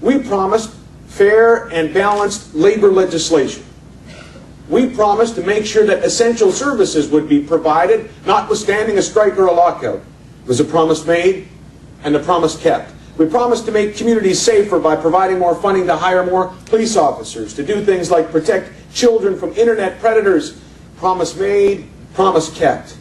We promised fair and balanced labor legislation. We promised to make sure that essential services would be provided, notwithstanding a strike or a lockout. It was a promise made and a promise kept. We promised to make communities safer by providing more funding to hire more police officers, to do things like protect children from internet predators. Promise made, promise kept.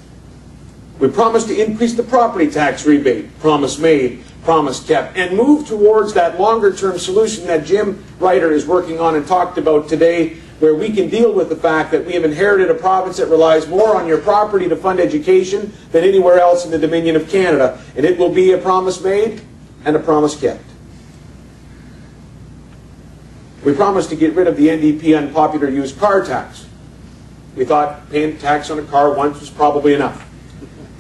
We promised to increase the property tax rebate. Promise made, promise kept. And move towards that longer-term solution that Jim Ryder is working on and talked about today, where we can deal with the fact that we have inherited a province that relies more on your property to fund education than anywhere else in the Dominion of Canada. And it will be a promise made and a promise kept. We promised to get rid of the NDP unpopular used car tax. We thought paying tax on a car once was probably enough.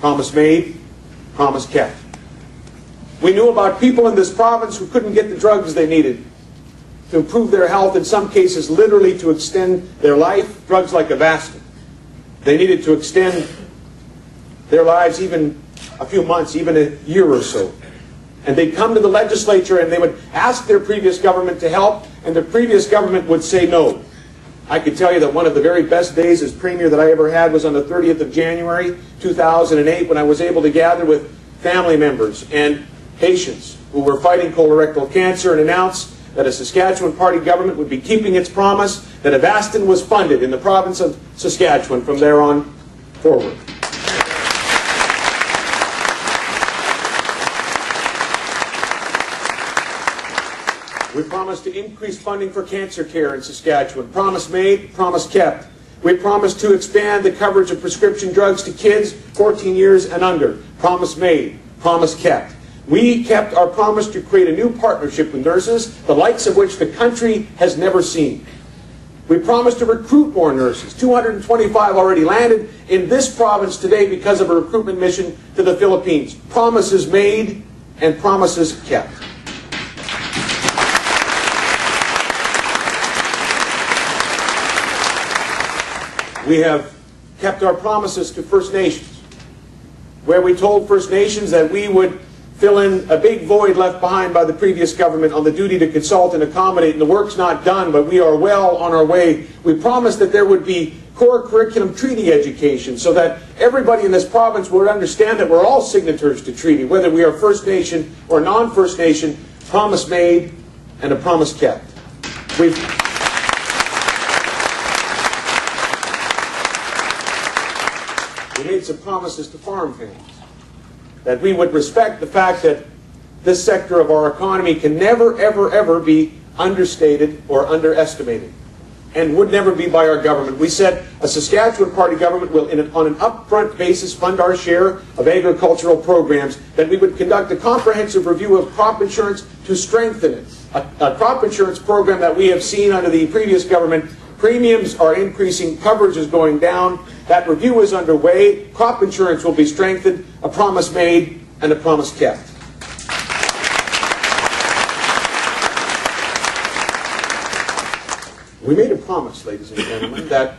Promise made, promise kept. We knew about people in this province who couldn't get the drugs they needed to improve their health, in some cases literally to extend their life, drugs like Avastin. They needed to extend their lives even a few months, even a year or so. And they'd come to the legislature and they would ask their previous government to help, and the previous government would say no. I could tell you that one of the very best days as Premier that I ever had was on the 30th of January, 2008, when I was able to gather with family members and patients who were fighting colorectal cancer and announce that a Saskatchewan party government would be keeping its promise that Avastin was funded in the province of Saskatchewan from there on forward. We promised to increase funding for cancer care in Saskatchewan. Promise made, promise kept. We promised to expand the coverage of prescription drugs to kids 14 years and under. Promise made, promise kept. We kept our promise to create a new partnership with nurses, the likes of which the country has never seen. We promised to recruit more nurses. 225 already landed in this province today because of a recruitment mission to the Philippines. Promises made and promises kept. We have kept our promises to First Nations, where we told First Nations that we would fill in a big void left behind by the previous government on the duty to consult and accommodate, and the work's not done, but we are well on our way. We promised that there would be core curriculum treaty education so that everybody in this province would understand that we're all signatories to treaty, whether we are First Nation or non-First Nation. Promise made and a promise kept. We made some promises to farm families, that we would respect the fact that this sector of our economy can never, ever, ever be understated or underestimated, and would never be by our government. We said a Saskatchewan party government will, on an upfront basis, fund our share of agricultural programs, that we would conduct a comprehensive review of crop insurance to strengthen it. A crop insurance program that we have seen under the previous government. Premiums are increasing, coverage is going down. That review is underway. Crop insurance will be strengthened. A promise made and a promise kept. We made a promise, ladies and gentlemen, that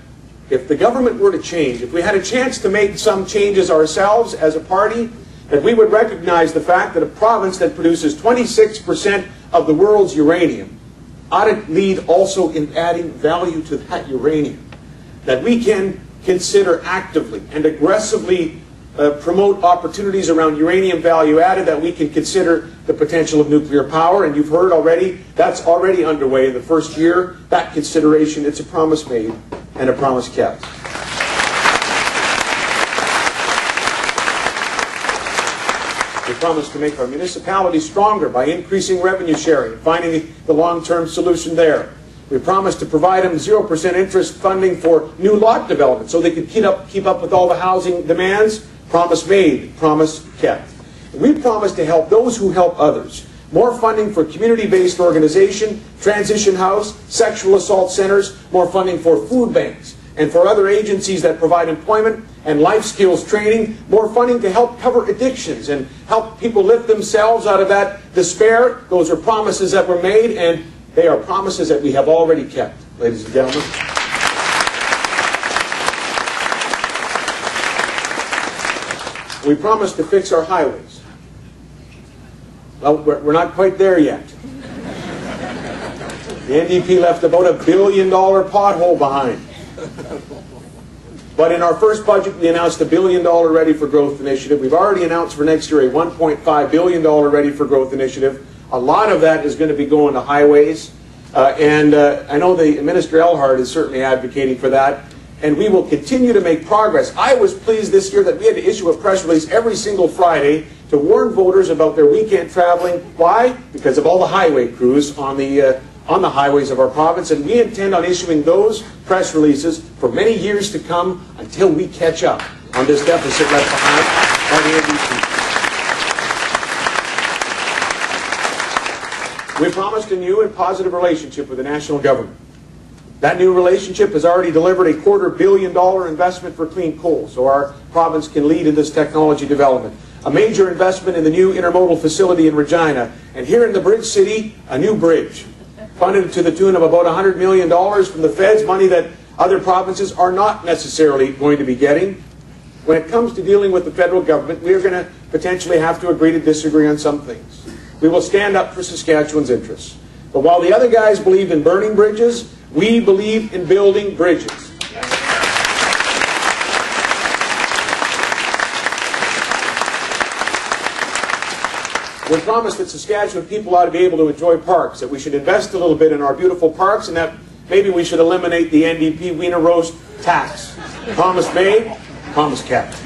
if the government were to change, if we had a chance to make some changes ourselves as a party, that we would recognize the fact that a province that produces 26% of the world's uranium ought to lead also in adding value to that uranium. That we can consider actively and aggressively promote opportunities around uranium value added, that we can consider the potential of nuclear power, and you've heard already, that's already underway in the first year. That consideration, it's a promise made and a promise kept. We promised to make our municipalities stronger by increasing revenue sharing and finding the long-term solution there. We promised to provide them 0% interest funding for new lot development so they could keep up with all the housing demands. Promise made, promise kept. We promised to help those who help others. More funding for community-based organization, transition house, sexual assault centers, more funding for food banks, and for other agencies that provide employment and life skills training, more funding to help cover addictions and help people lift themselves out of that despair. Those are promises that were made, and they are promises that we have already kept, ladies and gentlemen. We promised to fix our highways. Well, we're not quite there yet. The NDP left about $1 billion pothole behind. But in our first budget, we announced $1 billion Ready for Growth initiative. We've already announced for next year a $1.5 billion Ready for Growth initiative. A lot of that is going to be going to highways. I know the Minister Elhart is certainly advocating for that. And we will continue to make progress. I was pleased this year that we had to issue a press release every single Friday to warn voters about their weekend traveling. Why? Because of all the highway crews on the highways of our province, and we intend on issuing those press releases for many years to come until we catch up on this deficit left behind by the NDP. We promised a new and positive relationship with the national government. That new relationship has already delivered a $250 million investment for clean coal, so our province can lead in this technology development. A major investment in the new intermodal facility in Regina, and here in the Bridge City, a new bridge, funded to the tune of about $100 million from the feds, money that other provinces are not necessarily going to be getting. When it comes to dealing with the federal government, we are going to potentially have to agree to disagree on some things. We will stand up for Saskatchewan's interests. But while the other guys believe in burning bridges, we believe in building bridges. We promised that Saskatchewan people ought to be able to enjoy parks, that we should invest a little bit in our beautiful parks, and that maybe we should eliminate the NDP Wiener Roast tax. Promise made, promise kept.